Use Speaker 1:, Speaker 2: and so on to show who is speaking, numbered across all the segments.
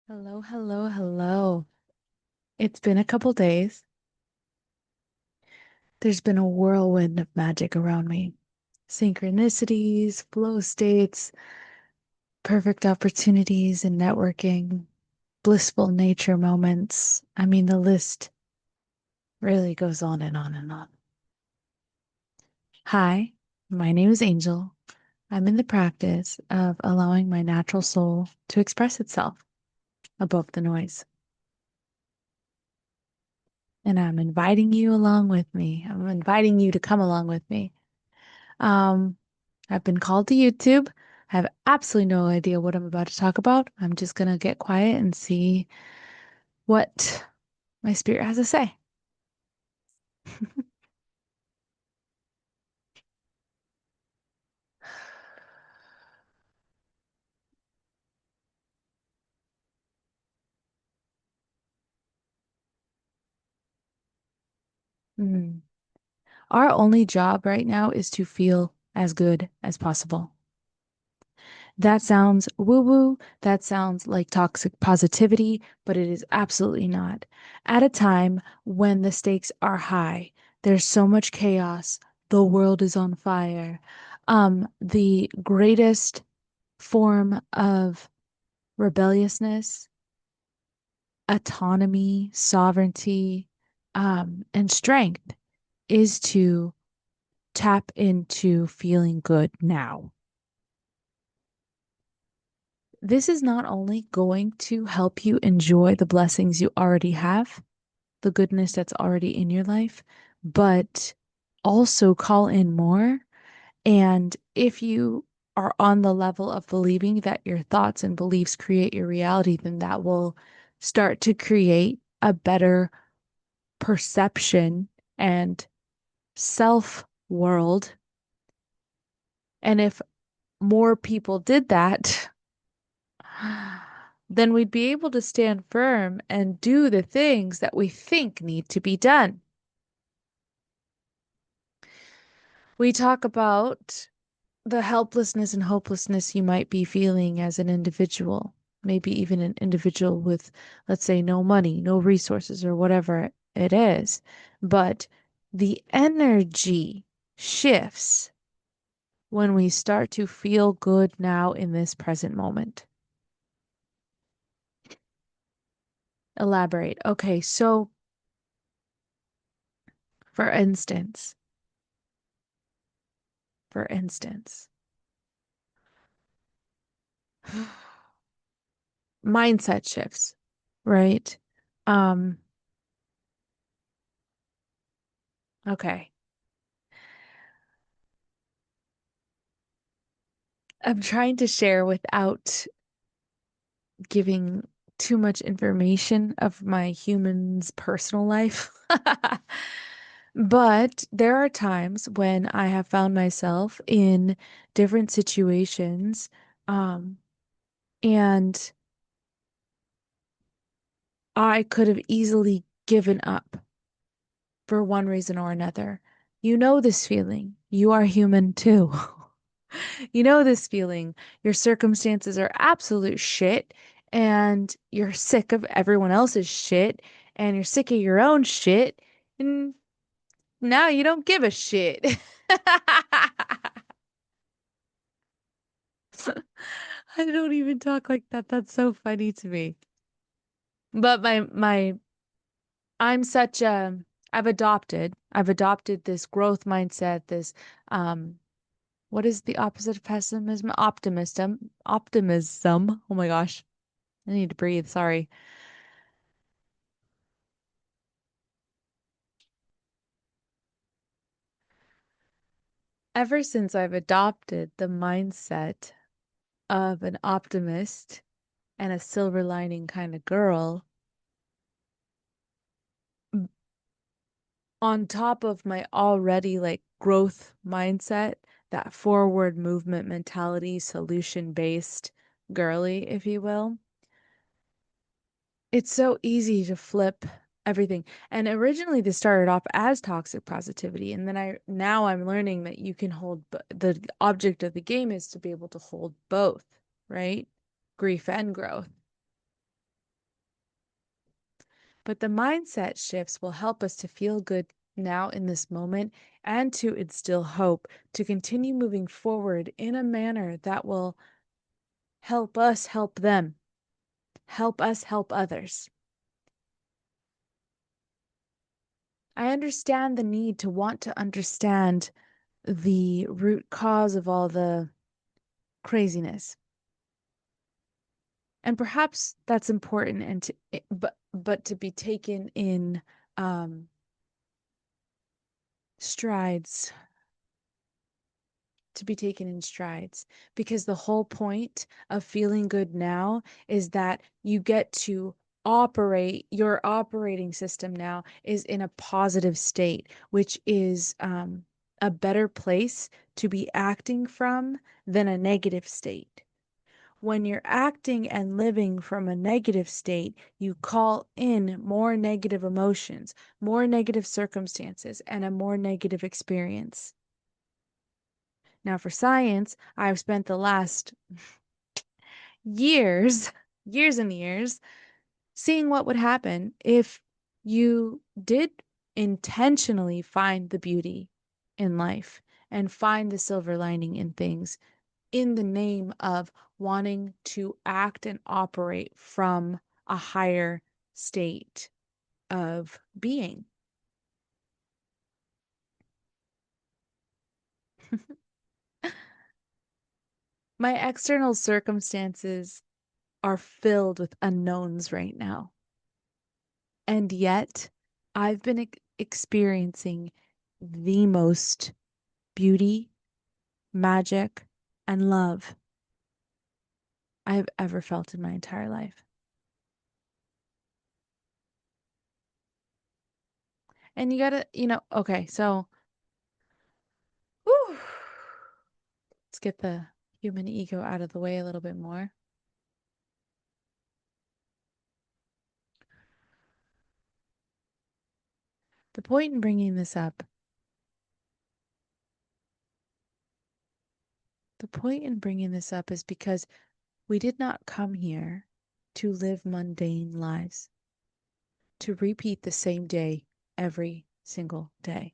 Speaker 1: Hello, hello, hello. It's been a couple days. There's been a whirlwind of magic around me. Synchronicities, flow states, perfect opportunities and networking, blissful nature moments. I mean, the list really goes on and on and on. Hi, my name is Angel. I'm in the practice of allowing my natural soul to express itself above the noise. And I'm inviting you along with me. I'm inviting you to come along with me. Um, I've been called to YouTube. I have absolutely no idea what I'm about to talk about. I'm just gonna get quiet and see what my spirit has to say. Hmm. Our only job right now is to feel as good as possible. That sounds woo-woo. That sounds like toxic positivity, but it is absolutely not. At a time when the stakes are high, there's so much chaos. The world is on fire. The greatest form of rebelliousness, autonomy, sovereignty, and strength is to tap into feeling good now. This is not only going to help you enjoy the blessings you already have, the goodness that's already in your life, but also call in more. And if you are on the level of believing that your thoughts and beliefs create your reality, then that will start to create a better perception and self world. And if more people did that, then we'd be able to stand firm and do the things that we think need to be done. We talk about the helplessness and hopelessness you might be feeling as an individual, maybe even an individual with, let's say, no money, no resources, or whatever it is. But the energy shifts when we start to feel good now in this present moment. Elaborate. Okay, so for instance, for instance, mindset shifts, right? Um, okay. I'm trying to share without giving too much information of my human's personal life. But there are times when I have found myself in different situations, um, and I could have easily given up for one reason or another. You know this feeling. You are human too. You know this feeling. Your circumstances are absolute shit, and you're sick of everyone else's shit, and you're sick of your own shit, and now you don't give a shit. I don't even talk like that. That's so funny to me. But I'm such a I've adopted this growth mindset, this um what is the opposite of pessimism? Optimism. Optimism. Oh my gosh. I need to breathe. Sorry. Ever since I've adopted the mindset of an optimist and a silver lining kind of girl, on top of my already like growth mindset, that forward movement mentality, solution based girly, if you will, it's so easy to flip everything. And originally this started off as toxic positivity, and then now I'm learning that you can hold the object of the game is to be able to hold both, right? Grief and growth. But the mindset shifts will help us to feel good now in this moment and to instill hope to continue moving forward in a manner that will help us help them, help us help others. I understand the need to want to understand the root cause of all the craziness. And perhaps that's important and but to be taken in strides, to be taken in strides, because the whole point of feeling good now is that you get to operate, your operating system now is in a positive state, which is a better place to be acting from than a negative state. When you're acting and living from a negative state, you call in more negative emotions, more negative circumstances, and a more negative experience. Now, for science, I've spent the last years, years and years, seeing what would happen if you did intentionally find the beauty in life and find the silver lining in things in the name of wanting to act and operate from a higher state of being. My external circumstances are filled with unknowns right now. And yet, I've been experiencing the most beauty, magic, and love I have ever felt in my entire life. And you gotta, okay, so whew, let's get the human ego out of the way a little bit more. The point in bringing this up, the point in bringing this up is because we did not come here to live mundane lives, to repeat the same day every single day,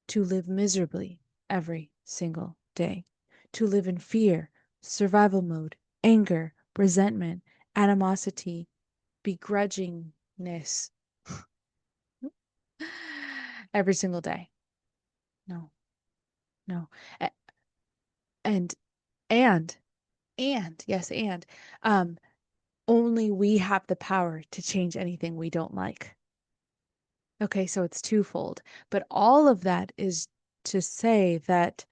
Speaker 1: to live miserably every single day, to live in fear, survival mode, anger, resentment, animosity, begrudgingness every single day. No, no. And, and, yes, um, only we have the power to change anything we don't like. Okay, so it's twofold. But all of that is to say that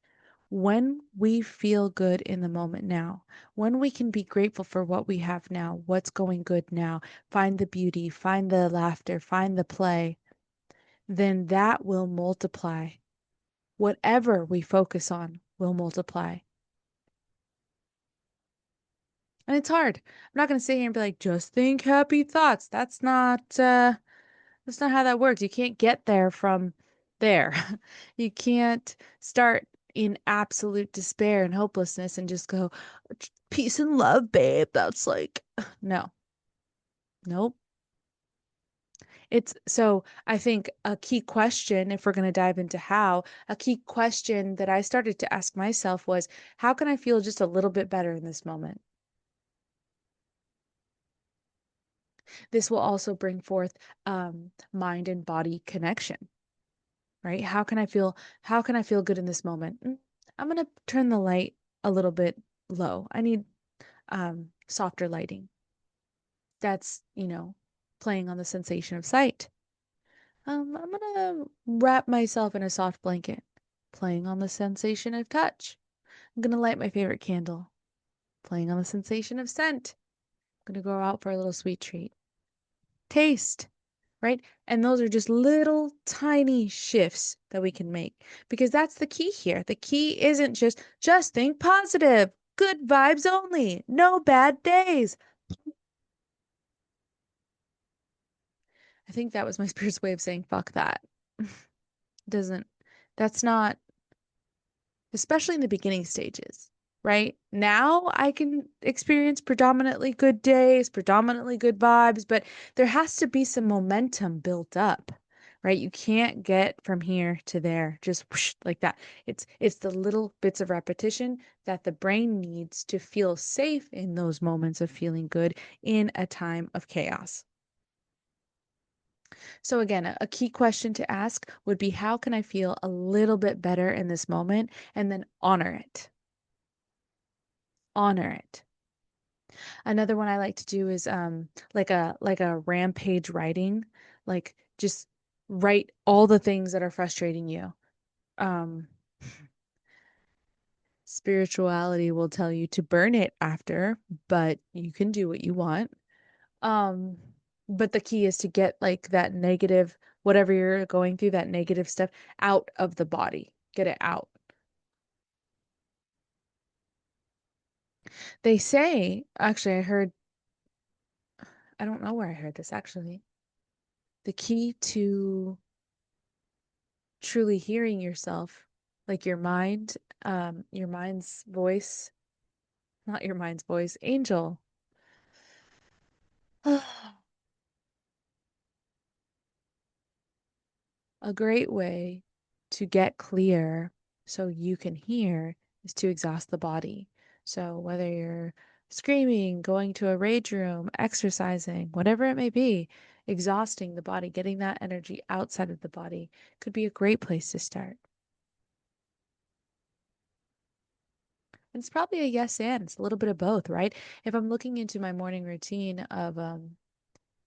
Speaker 1: when we feel good in the moment now, when we can be grateful for what we have now, what's going good now, find the beauty, find the laughter, find the play, then that will multiply. Whatever we focus on will multiply. And it's hard. I'm not going to sit here and be like, just think happy thoughts. That's not how that works. You can't get there from there. You can't start in absolute despair and hopelessness and just go, peace and love, babe. That's like, no, nope. It's so I think a key question, if we're going to dive into how, a key question that I started to ask myself was, how can I feel just a little bit better in this moment? This will also bring forth mind and body connection, right? How can I feel good in this moment? I'm going to turn the light a little bit low. I need softer lighting. That's, playing on the sensation of sight. I'm going to wrap myself in a soft blanket, playing on the sensation of touch. I'm going to light my favorite candle, playing on the sensation of scent. I'm going to go out for a little sweet treat. Taste, right? And those are just little tiny shifts that we can make because that's the key here. The key isn't just think positive, good vibes only, no bad days. I think that was my spirit's way of saying fuck that. Doesn't, that's not, especially in the beginning stages, right? Now I can experience predominantly good days, predominantly good vibes, but there has to be some momentum built up, right? You can't get from here to there just whoosh, like that. It's the little bits of repetition that the brain needs to feel safe in those moments of feeling good in a time of chaos. So again, a key question to ask would be, how can I feel a little bit better in this moment? And then honor it. Honor it. Another one I like to do is like a rampage writing, like just write all the things that are frustrating you. Um, Spirituality will tell you to burn it after, but you can do what you want. Um, but the key is to get like that negative, whatever you're going through, that negative stuff out of the body. Get it out. They say, actually, I don't know where I heard this actually. The key to truly hearing yourself, like your mind's voice, not your mind's voice, angel. A great way to get clear so you can hear is to exhaust the body. So whether you're screaming, going to a rage room, exercising, whatever it may be, exhausting the body, getting that energy outside of the body could be a great place to start. And it's probably a yes and it's a little bit of both, right? If I'm looking into my morning routine of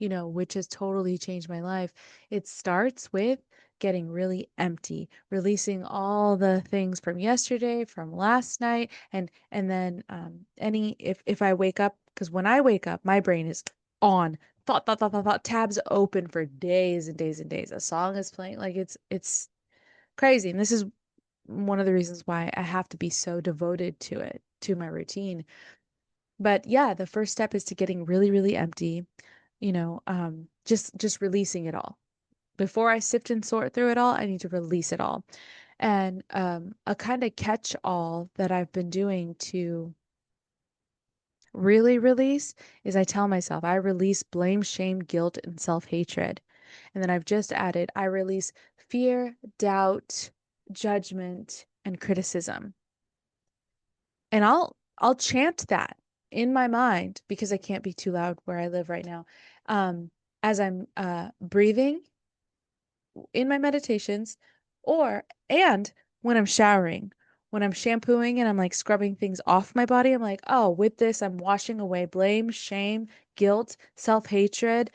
Speaker 1: which has totally changed my life. It starts with getting really empty, releasing all the things from yesterday, from last night, and then any if I wake up, because when I wake up, my brain is on thought, tabs open for days and days and days. A song is playing, like it's crazy. And this is one of the reasons why I have to be so devoted to it, to my routine. But yeah, the first step is to getting really, really empty, just releasing it all. Before I sift and sort through it all, I need to release it all. And a kind of catch all that I've been doing to really release is I tell myself I release blame, shame, guilt, and self-hatred. And then I've just added I release fear, doubt, judgment, and criticism. And I'll chant that in my mind because I can't be too loud where I live right now. As I'm breathing in my meditations, and when I'm showering, when I'm shampooing and I'm like scrubbing things off my body, I'm like, oh, with this, I'm washing away blame, shame, guilt, self-hatred,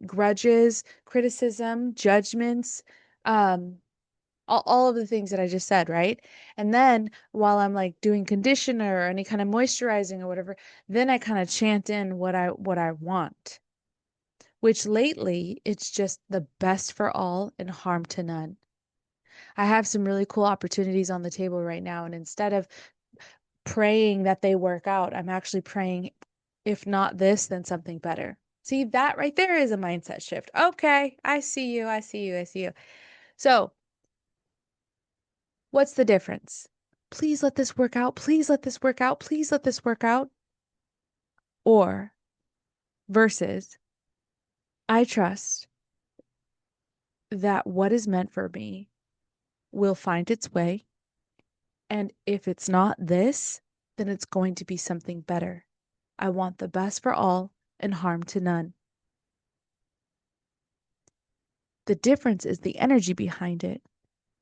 Speaker 1: grudges, criticism, judgments, um, all of the things that I just said, right? And then while I'm like doing conditioner or any kind of moisturizing or whatever, then I kind of chant in what I want, which lately it's just the best for all and harm to none. I have some really cool opportunities on the table right now, and instead of praying that they work out, I'm actually praying, if not this, then something better. See, that right there is a mindset shift. Okay, I see you, I see you, I see you. So, what's the difference? Please let this work out. Please let this work out. Please let this work out. Or versus, I trust that what is meant for me will find its way. And if it's not this, then it's going to be something better. I want the best for all and harm to none. The difference is the energy behind it.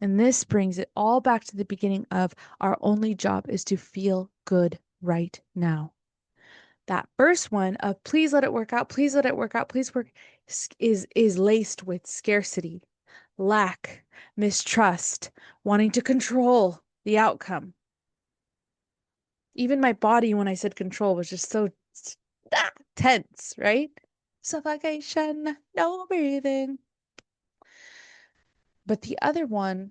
Speaker 1: And this brings it all back to the beginning of our only job is to feel good right now. That first one of please let it work out, please let it work out, please work is laced with scarcity, lack, mistrust, wanting to control the outcome. Even my body, when I said control, was just so tense, right? Suffocation, no breathing. But the other one,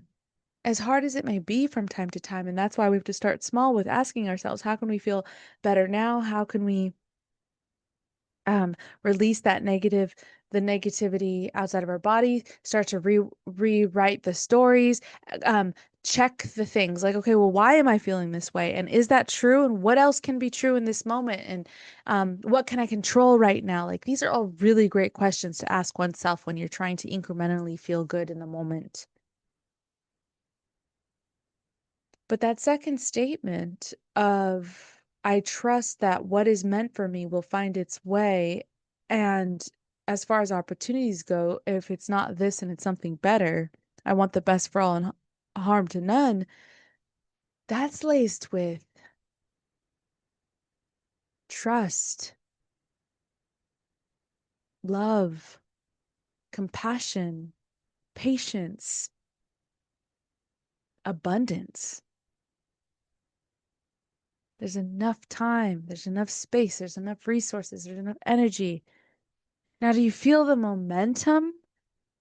Speaker 1: as hard as it may be from time to time, and that's why we have to start small with asking ourselves, how can we feel better now? How can we release the negativity outside of our body, start to rewrite the stories, check the things like, okay, well, why am I feeling this way? And is that true? And what else can be true in this moment? And what can I control right now? Like, these are all really great questions to ask oneself when you're trying to incrementally feel good in the moment. But that second statement of, I trust that what is meant for me will find its way. And as far as opportunities go, if it's not this and it's something better, I want the best for all and harm to none. That's laced with trust, love, compassion, patience, abundance. There's enough time, there's enough space, there's enough resources, there's enough energy. Now, do you feel the momentum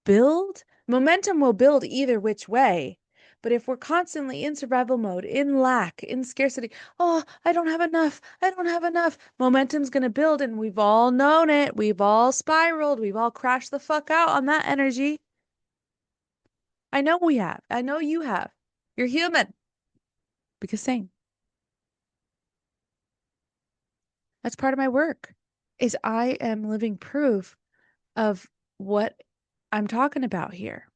Speaker 1: build? Momentum will build either which way. But if we're constantly in survival mode, in lack, in scarcity, oh, I don't have enough, I don't have enough, momentum's going to build. And we've all known it. We've all spiraled. We've all crashed the fuck out on that energy. I know we have. I know you have. You're human. Because same. That's part of my work. Is I am living proof of what I'm talking about here.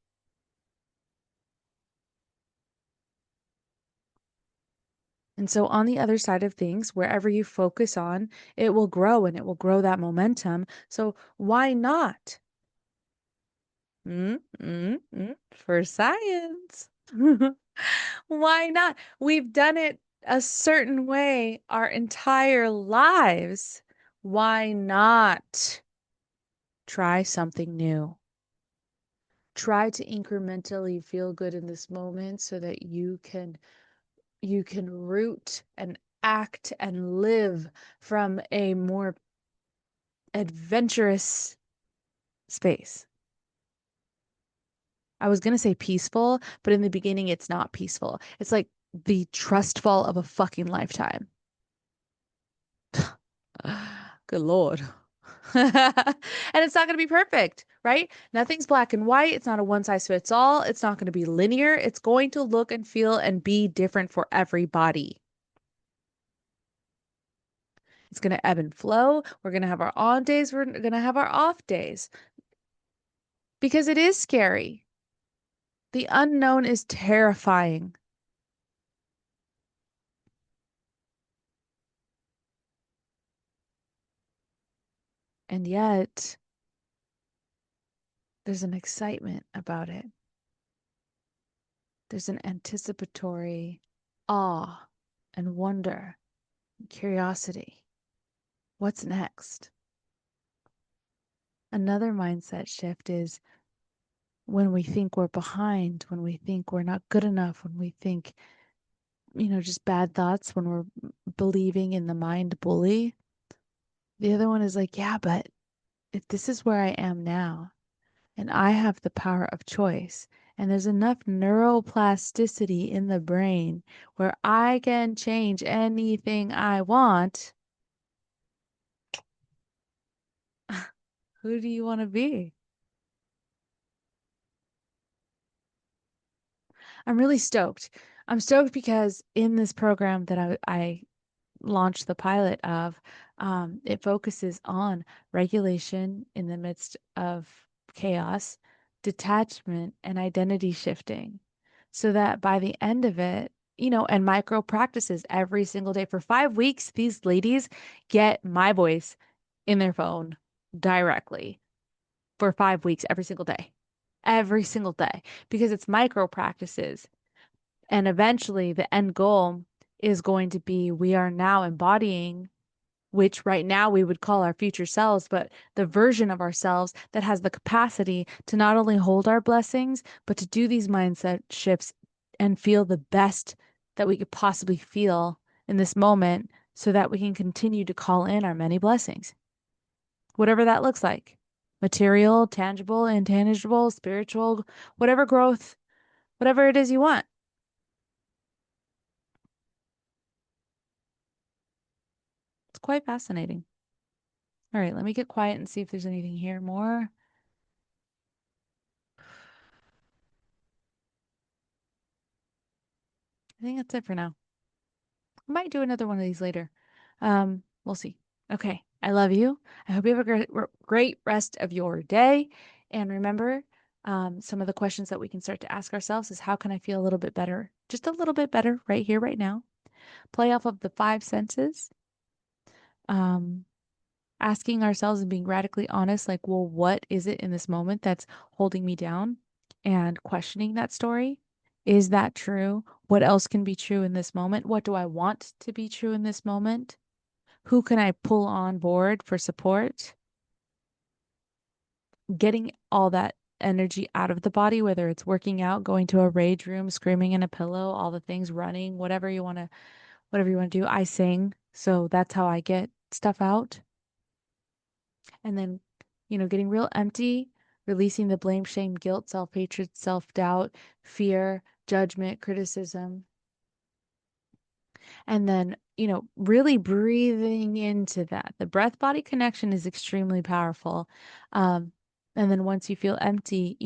Speaker 1: And so on the other side of things, wherever you focus on, it will grow and it will grow that momentum. So why not? For science. Why not? We've done it a certain way our entire lives. Why not try something new? Try to incrementally feel good in this moment so that you can root and act and live from a more adventurous space. I was going to say peaceful, but in the beginning, it's not peaceful. It's like the trust fall of a fucking lifetime. Good Lord. And it's not going to be perfect, right? Nothing's black and white. It's not a one size fits all. It's not going to be linear. It's going to look and feel and be different for everybody. It's going to ebb and flow. We're going to have our on days. We're going to have our off days because it is scary. The unknown is terrifying. And yet, there's an excitement about it. There's an anticipatory awe and wonder and curiosity. What's next? Another mindset shift is when we think we're behind, when we think we're not good enough, when we think, just bad thoughts, when we're believing in the mind bully. The other one is like, yeah, but if this is where I am now, and I have the power of choice, and there's enough neuroplasticity in the brain where I can change anything I want, who do you want to be? I'm really stoked. I'm stoked because in this program that I launched the pilot of, it focuses on regulation in the midst of chaos, detachment, and identity shifting. So that by the end of it, and micro practices every single day. For 5 weeks, these ladies get my voice in their phone directly for 5 weeks every single day, because it's micro practices. And eventually, the end goal is going to be we are now embodying, which right now we would call our future selves, but the version of ourselves that has the capacity to not only hold our blessings, but to do these mindset shifts and feel the best that we could possibly feel in this moment so that we can continue to call in our many blessings, whatever that looks like. Material, tangible, intangible, spiritual, whatever growth, whatever it is you want. It's quite fascinating. All right, let me get quiet and see if there's anything here more. I think that's it for now. I might do another one of these later. We'll see. Okay. I love you. I hope you have a great rest of your day. And remember, some of the questions that we can start to ask ourselves is how can I feel a little bit better? Just a little bit better right here, right now. Play off of the five senses. Um, Asking ourselves and being radically honest, like, well, what is it in this moment that's holding me down? And questioning that story. Is that true? What else can be true in this moment? What do I want to be true in this moment? Who can I pull on board for support? Getting all that energy out of the body, whether it's working out, going to a rage room, screaming in a pillow, all the things, running, whatever you want to do. I sing, so that's how I get stuff out. And then, getting real empty, releasing the blame, shame, guilt, self-hatred, self-doubt, fear, judgment, criticism. And then, really breathing into that. The breath body connection is extremely powerful. And then once you feel empty,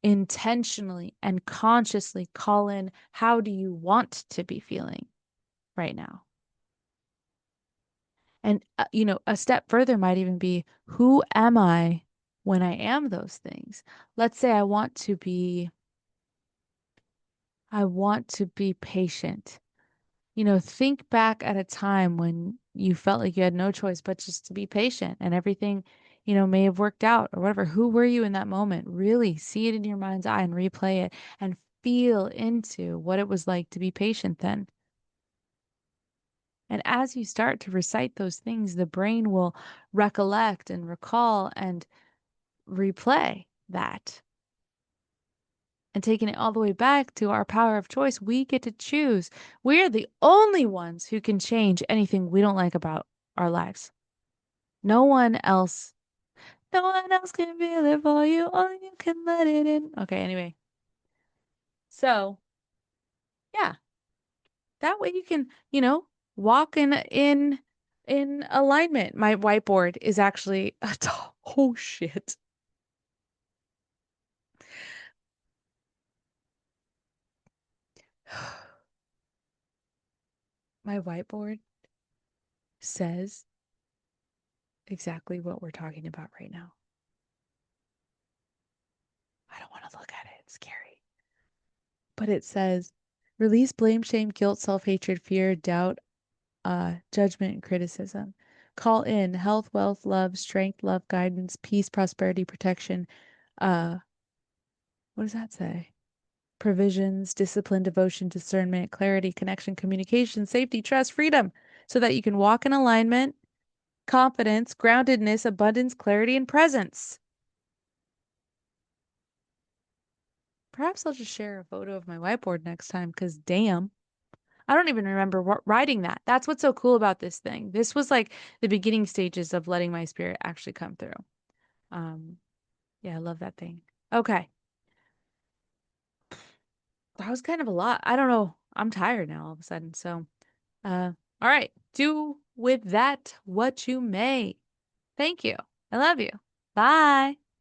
Speaker 1: intentionally and consciously call in, how do you want to be feeling right now? And, a step further might even be, who am I when I am those things? Let's say I want to be patient. Think back at a time when you felt like you had no choice but just to be patient and everything, may have worked out or whatever. Who were you in that moment? Really see it in your mind's eye and replay it and feel into what it was like to be patient then. And as you start to recite those things, the brain will recollect and recall and replay that. And taking it all the way back to our power of choice, we get to choose. We are the only ones who can change anything we don't like about our lives. No one else, no one else can feel it for you. Only you can let it in. Okay, anyway. So, yeah, that way you can, walk in alignment. My whiteboard is actually oh shit. My whiteboard says exactly what we're talking about right now. I don't want to look at it. It's scary. But it says release blame, shame, guilt, self-hatred, fear, doubt, judgment, and criticism. Call in health, wealth, love, strength, love, guidance, peace, prosperity, protection. Uh, what does that say? Provisions, discipline, devotion, discernment, clarity, connection, communication, safety, trust, freedom, so that you can walk in alignment, confidence, groundedness, abundance, clarity, and presence. Perhaps I'll just share a photo of my whiteboard next time because damn, I don't even remember writing that. That's what's so cool about this thing. This was like the beginning stages of letting my spirit actually come through. Um, yeah, I love that thing. Okay. That was kind of a lot. I don't know. I'm tired now all of a sudden. So, all right. Do with that what you may. Thank you. I love you. Bye.